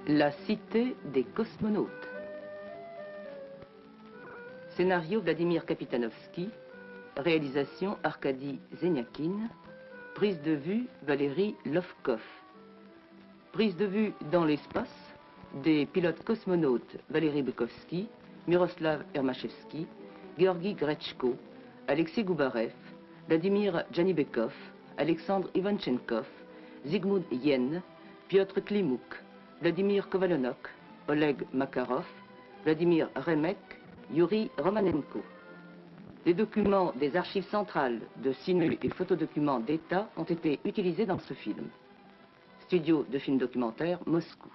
La cité des cosmonautes. Scénario Vladimir Kapitanovski. Réalisation Arkady Zeniakin. Prise de vue Valérie Lovkov. Prise de vue dans l'espace des pilotes cosmonautes Valérie Bykovsky, Miroslav Hermachevski, Georgi Gretchko, Alexei Goubarev, Vladimir Janibekov, Alexandre Ivanchenkov, Zygmunt Yen, Piotr Klimuk, Vladimir Kovalonok, Oleg Makarov, Vladimir Remek, Yuri Romanenko. Les documents des archives centrales de CINU et photodocuments d'État ont été utilisés dans ce film. Studio de film documentaire, Moscou.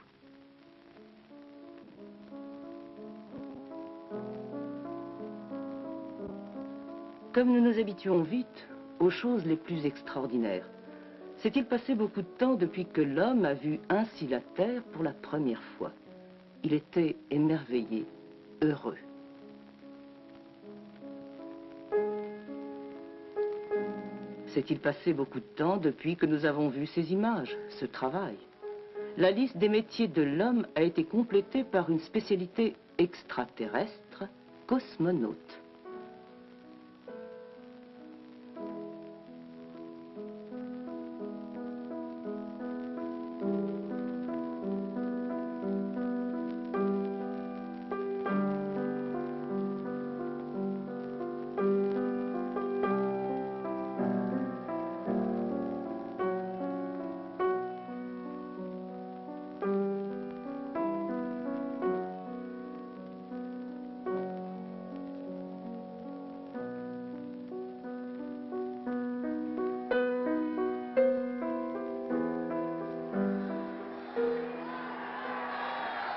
Comme nous nous habituons vite aux choses les plus extraordinaires, s'est-il passé beaucoup de temps depuis que l'homme a vu ainsi la Terre pour la première fois? Il était émerveillé, heureux. S'est-il passé beaucoup de temps depuis que nous avons vu ces images, ce travail? La liste des métiers de l'homme a été complétée par une spécialité extraterrestre, cosmonaute.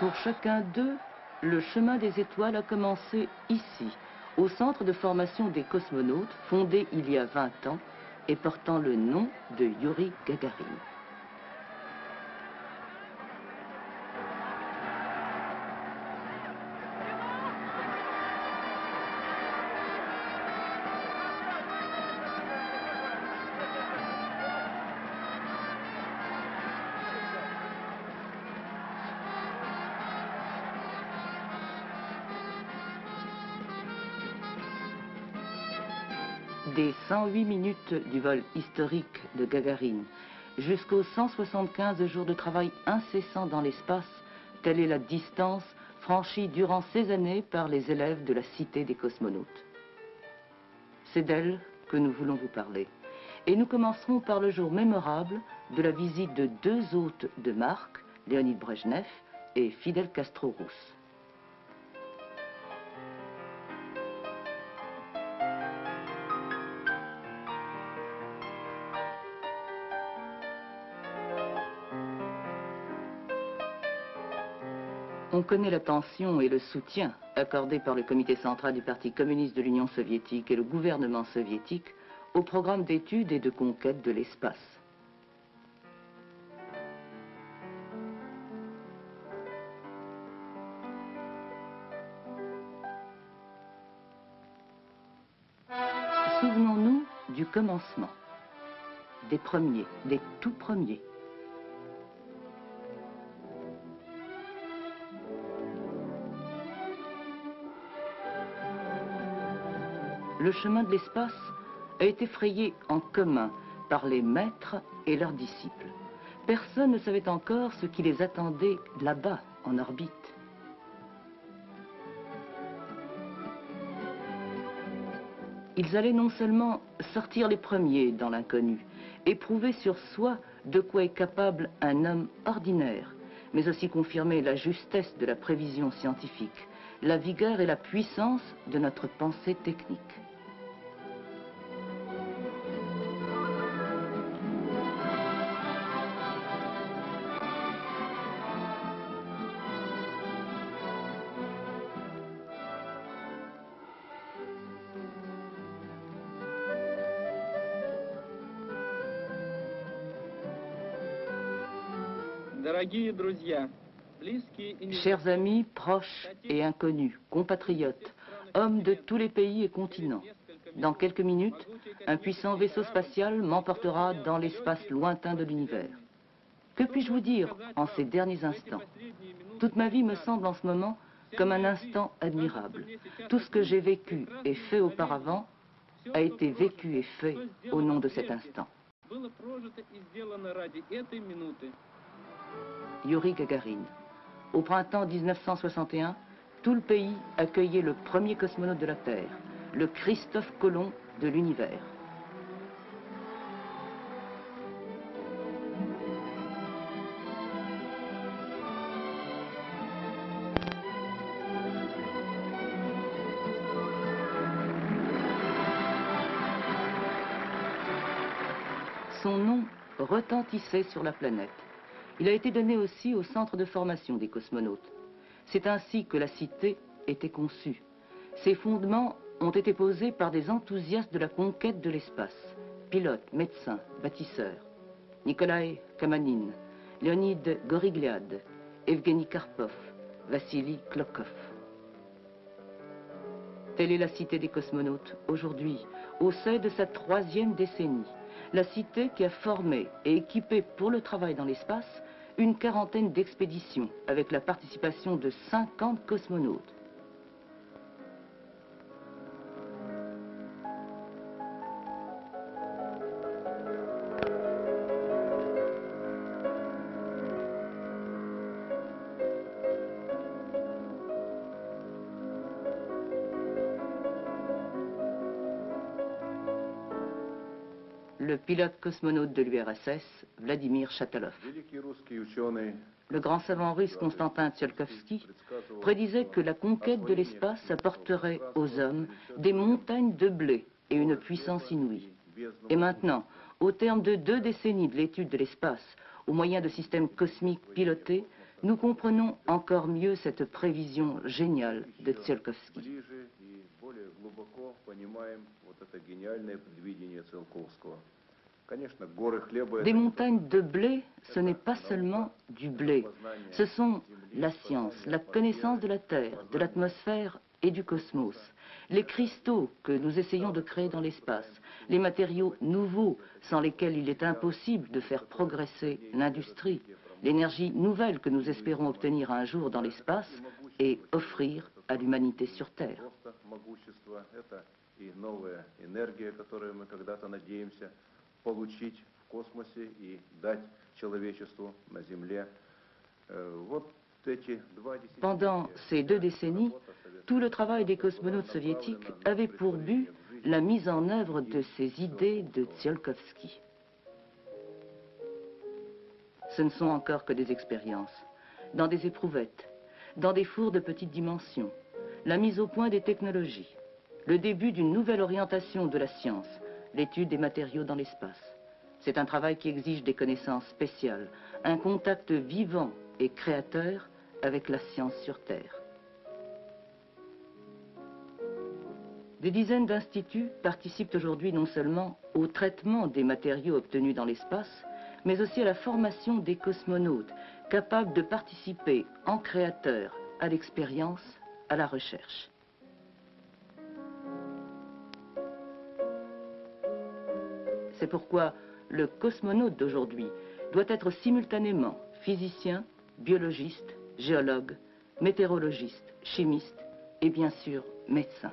Pour chacun d'eux, le chemin des étoiles a commencé ici, au centre de formation des cosmonautes, fondé il y a 20 ans et portant le nom de Yuri Gagarin. Des 108 minutes du vol historique de Gagarine jusqu'aux 175 jours de travail incessant dans l'espace, telle est la distance franchie durant ces années par les élèves de la Cité des cosmonautes. C'est d'elle que nous voulons vous parler. Et nous commencerons par le jour mémorable de la visite de deux hôtes de marque, Léonid Brejnev et Fidel Castro-Rousse. On connaît l'attention et le soutien accordés par le comité central du Parti communiste de l'Union soviétique et le gouvernement soviétique au programme d'études et de conquête de l'espace. Souvenons-nous du commencement, des premiers, des tout premiers. Le chemin de l'espace a été frayé en commun par les maîtres et leurs disciples. Personne ne savait encore ce qui les attendait là-bas, en orbite. Ils allaient non seulement sortir les premiers dans l'inconnu, éprouver sur soi de quoi est capable un homme ordinaire, mais aussi confirmer la justesse de la prévision scientifique, la vigueur et la puissance de notre pensée technique. Chers amis, proches et inconnus, compatriotes, hommes de tous les pays et continents, dans quelques minutes, un puissant vaisseau spatial m'emportera dans l'espace lointain de l'univers. Que puis-je vous dire en ces derniers instants? Toute ma vie me semble en ce moment comme un instant admirable. Tout ce que j'ai vécu et fait auparavant a été vécu et fait au nom de cet instant. Yuri Gagarin. Au printemps 1961, tout le pays accueillait le premier cosmonaute de la Terre, le Christophe Colomb de l'univers. Son nom retentissait sur la planète. Il a été donné aussi au centre de formation des cosmonautes. C'est ainsi que la cité était conçue. Ses fondements ont été posés par des enthousiastes de la conquête de l'espace. Pilotes, médecins, bâtisseurs. Nikolai Kamanin, Leonid Gorigliad, Evgeny Karpov, Vassili Klokov. Telle est la cité des cosmonautes, aujourd'hui, au seuil de sa 3e décennie. La cité qui a formé et équipé pour le travail dans l'espace une 40aine d'expéditions avec la participation de 50 cosmonautes. Le pilote cosmonaute de l'URSS, Vladimir Chatalov. Le grand savant russe Konstantin Tsiolkovsky prédisait que la conquête de l'espace apporterait aux hommes des montagnes de blé et une puissance inouïe. Et maintenant, au terme de 2 décennies de l'étude de l'espace, au moyen de systèmes cosmiques pilotés, nous comprenons encore mieux cette prévision géniale de Tsiolkovsky. Des montagnes de blé, ce n'est pas seulement du blé. Ce sont la science, la connaissance de la Terre, de l'atmosphère et du cosmos. Les cristaux que nous essayons de créer dans l'espace, les matériaux nouveaux sans lesquels il est impossible de faire progresser l'industrie, l'énergie nouvelle que nous espérons obtenir un jour dans l'espace et offrir à l'humanité sur Terre. Pendant ces 2 décennies, tout le travail des cosmonautes soviétiques avait pour but la mise en œuvre de ces idées de Tsiolkovsky. Ce ne sont encore que des expériences, dans des éprouvettes, dans des fours de petite dimension, la mise au point des technologies, le début d'une nouvelle orientation de la science, l'étude des matériaux dans l'espace. C'est un travail qui exige des connaissances spéciales, un contact vivant et créateur avec la science sur Terre. Des dizaines d'instituts participent aujourd'hui non seulement au traitement des matériaux obtenus dans l'espace, mais aussi à la formation des cosmonautes, capables de participer en créateurs à l'expérience, à la recherche. C'est pourquoi le cosmonaute d'aujourd'hui doit être simultanément physicien, biologiste, géologue, météorologiste, chimiste et bien sûr médecin.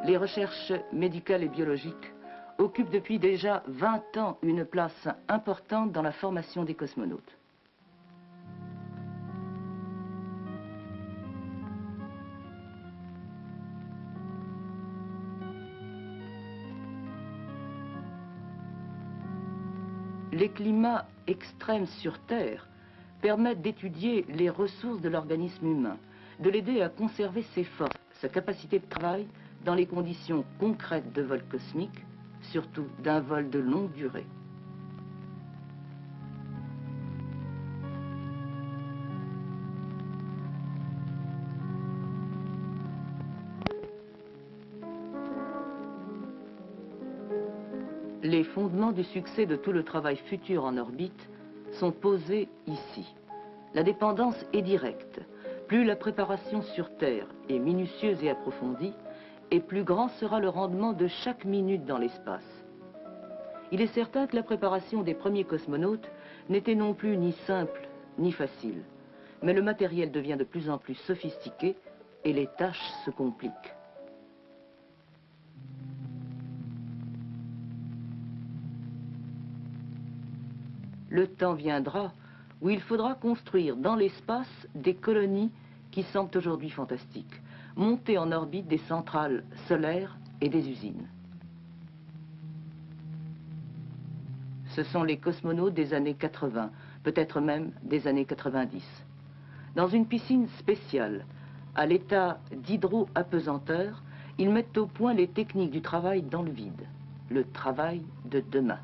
Les recherches médicales et biologiques occupent depuis déjà 20 ans une place importante dans la formation des cosmonautes. Les climats extrêmes sur Terre permettent d'étudier les ressources de l'organisme humain, de l'aider à conserver ses forces, sa capacité de travail dans les conditions concrètes de vol cosmique, surtout d'un vol de longue durée. Les fondements du succès de tout le travail futur en orbite sont posés ici. La dépendance est directe. Plus la préparation sur Terre est minutieuse et approfondie, et plus grand sera le rendement de chaque minute dans l'espace. il est certain que la préparation des premiers cosmonautes n'était non plus ni simple ni facile. Mais le matériel devient de plus en plus sophistiqué et les tâches se compliquent. Le temps viendra où il faudra construire dans l'espace des colonies qui semblent aujourd'hui fantastiques, monter en orbite des centrales solaires et des usines. Ce sont les cosmonautes des années 80, peut-être même des années 90. Dans une piscine spéciale, à l'état d'hydro-apesanteur, ils mettent au point les techniques du travail dans le vide, le travail de demain.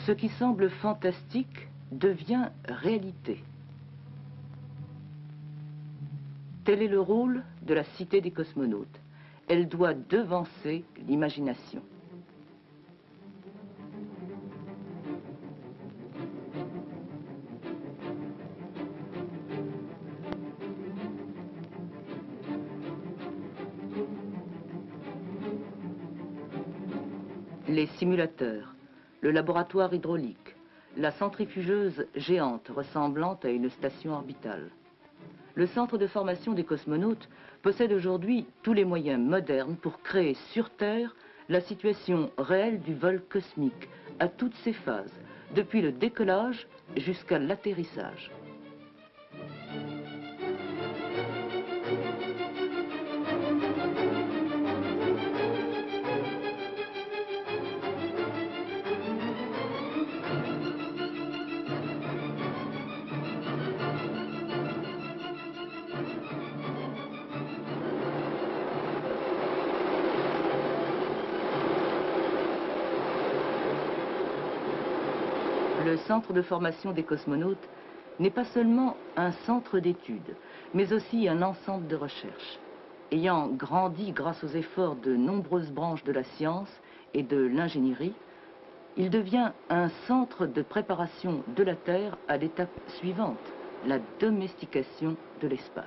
Ce qui semble fantastique devient réalité. Tel est le rôle de la cité des cosmonautes. Elle doit devancer l'imagination. Les simulateurs, le laboratoire hydraulique, la centrifugeuse géante ressemblant à une station orbitale. Le centre de formation des cosmonautes possède aujourd'hui tous les moyens modernes pour créer sur Terre la situation réelle du vol cosmique à toutes ses phases, depuis le décollage jusqu'à l'atterrissage. Le centre de formation des cosmonautes n'est pas seulement un centre d'études, mais aussi un ensemble de recherche. Ayant grandi grâce aux efforts de nombreuses branches de la science et de l'ingénierie, il devient un centre de préparation de la Terre à l'étape suivante, la domestication de l'espace.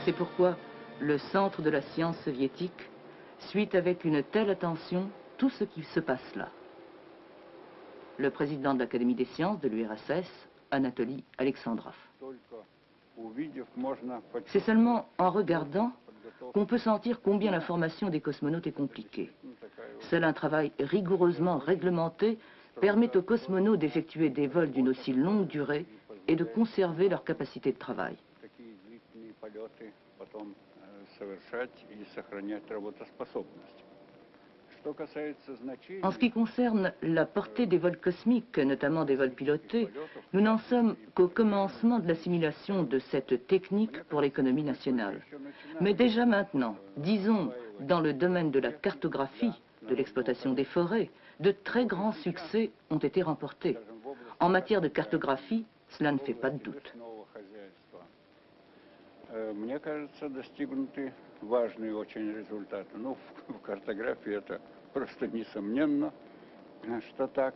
C'est pourquoi le centre de la science soviétique suit avec une telle attention tout ce qui se passe là. Le président de l'Académie des sciences de l'URSS, Anatoly Alexandrov. C'est seulement en regardant qu'on peut sentir combien la formation des cosmonautes est compliquée. Seul un travail rigoureusement réglementé permet aux cosmonautes d'effectuer des vols d'une aussi longue durée et de conserver leur capacité de travail. En ce qui concerne la portée des vols cosmiques, notamment des vols pilotés, nous n'en sommes qu'au commencement de l'assimilation de cette technique pour l'économie nationale. Mais déjà maintenant, disons dans le domaine de la cartographie, de l'exploitation des forêts, de très grands succès ont été remportés. En matière de cartographie, cela ne fait pas de doute. Мне кажется, достигнуты важные очень результаты. Ну, в картографии это просто несомненно, что так.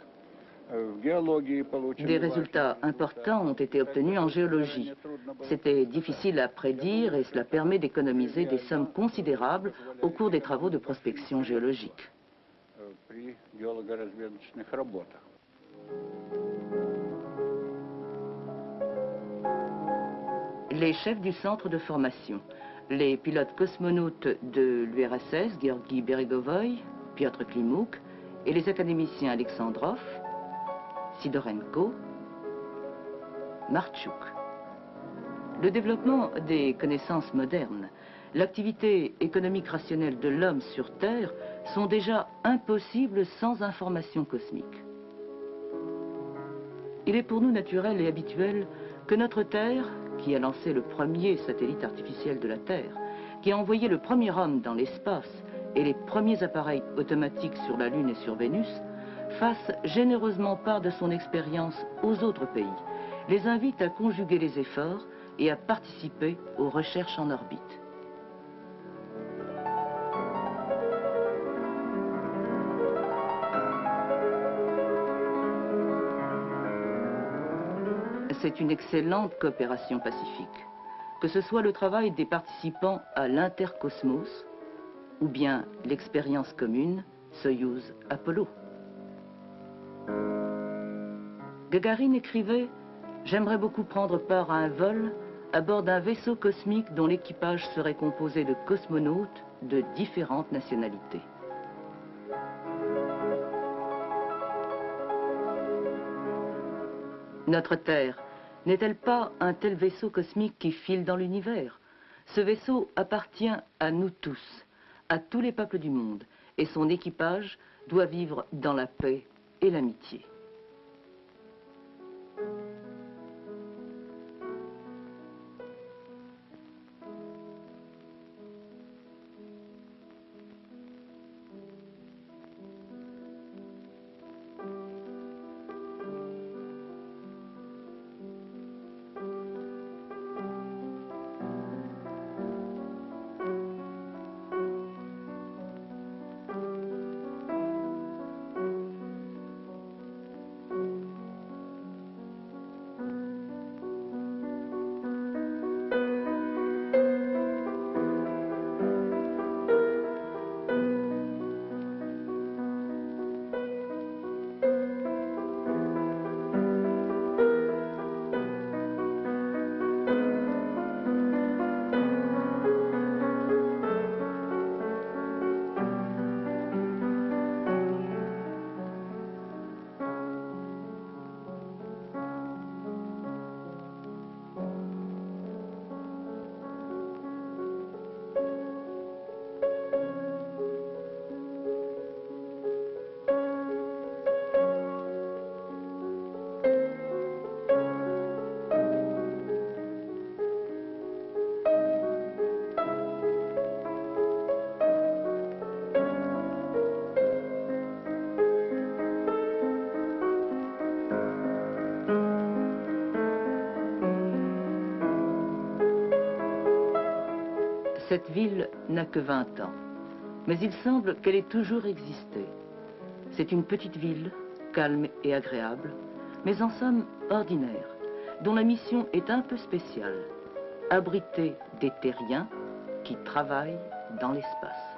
Des résultats importants ont été obtenus en géologie. C'était difficile à prédire et cela permet d'économiser des sommes considérables au cours des travaux de prospection géologique. Les chefs du centre de formation, les pilotes cosmonautes de l'URSS, Georgi Beregovoy, Piotr Klimouk, et les académiciens Alexandrov, Sidorenko, Martchouk. Le développement des connaissances modernes, l'activité économique rationnelle de l'homme sur Terre sont déjà impossibles sans information cosmique. Il est pour nous naturel et habituel que notre Terre, qui a lancé le premier satellite artificiel de la Terre, qui a envoyé le premier homme dans l'espace et les premiers appareils automatiques sur la Lune et sur Vénus, fasse généreusement part de son expérience aux autres pays, les invite à conjuguer les efforts et à participer aux recherches en orbite. C'est une excellente coopération pacifique, que ce soit le travail des participants à l'Intercosmos ou bien l'expérience commune Soyouz-Apollo. Gagarine écrivait « J'aimerais beaucoup prendre part à un vol à bord d'un vaisseau cosmique dont l'équipage serait composé de cosmonautes de différentes nationalités. » Notre Terre n'est-elle pas un tel vaisseau cosmique qui file dans l'univers? Ce vaisseau appartient à nous tous, à tous les peuples du monde, et son équipage doit vivre dans la paix et l'amitié. Cette ville n'a que 20 ans, mais il semble qu'elle ait toujours existé. C'est une petite ville, calme et agréable, mais en somme ordinaire, dont la mission est un peu spéciale, abriter des terriens qui travaillent dans l'espace.